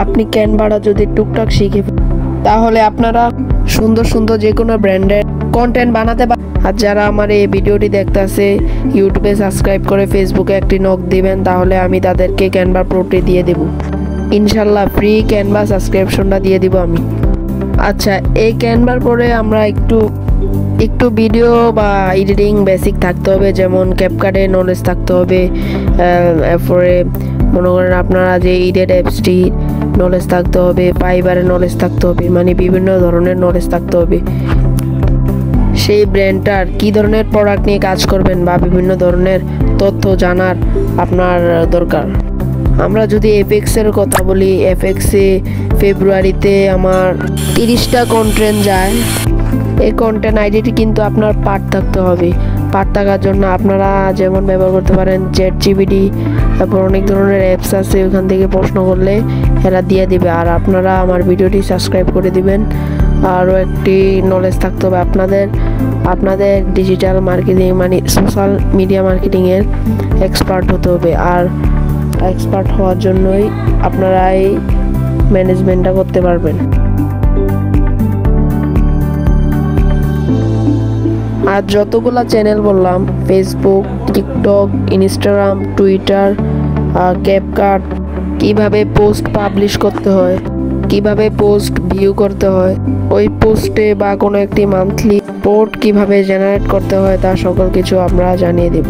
আপনি ক্যানভাটা যদি টুকটাক শিখে তাহলে আপনারা সুন্দর সুন্দর যে কোনো ব্র্যান্ডের কন্টেন্ট বানাতে পারেন। আর যারা আমার এই ভিডিওটি দেখতেছে ইউটিউবে সাবস্ক্রাইব করে ফেসবুকে একটি নক দিবেন, তাহলে আমি তাদেরকে ক্যানভা প্রোটি দিয়ে দেব ইনশাল্লাহ। ফ্রি ক্যানভা সাবস্ক্রিপশনটা দিয়ে দিব আমি। আচ্ছা, এই ক্যানভার পরে আমরা একটু ভিডিও বা এডিটিং বেসিক থাকতে হবে, যেমন ক্যাপকাটে নলেজ থাকতে হবে। এরপরে মনে করেন আপনারা যে এডিট অ্যাপসটি নলেজ থাকতে হবে, ফাইবারের নলেজ থাকতে হবে, মানে বিভিন্ন ধরনের নলেজ থাকতে হবে। সেই ব্র্যান্ডটার কী ধরনের প্রোডাক্ট নিয়ে কাজ করবেন বা বিভিন্ন ধরনের তথ্য জানার আপনার দরকার। আমরা যদি এফএক্সের কথা বলি, এফএক্সে ফেব্রুয়ারিতে আমার 30টা কন্টেন্ট যায়। এই কন্টেন্ট আইডিটি কিন্তু আপনার পার্ট থাকতে হবে। পার্ট থাকার জন্য আপনারা যেমন ব্যবহার করতে পারেন চ্যাটজিপিটি, তারপর অনেক ধরনের অ্যাপস আছে, ওখান থেকে প্রশ্ন করলে এরা দিয়ে দিবে। আর আপনারা আমার ভিডিওটি সাবস্ক্রাইব করে দিবেন। আরও একটি নলেজ থাকতে হবে আপনাদের ডিজিটাল মার্কেটিং মানে সোশ্যাল মিডিয়া মার্কেটিংয়ের এক্সপার্ট হতে হবে। আর এক্সপার্ট হওয়ার জন্যই আপনারা এই ম্যানেজমেন্টটা করতে পারবেন। আর যতগুলা চ্যানেল বললাম, Facebook, TikTok, Instagram, Twitter, CapCut, কিভাবে পোস্ট পাবলিশ করতে হয়, কিভাবে পোস্ট ভিউ করতে হয়, ওই পোস্টে বা কোনো একটি মান্থলি পোস্ট কিভাবে জেনারেট করতে হয়, তা সকল কিছু আমরা জানিয়ে দেব।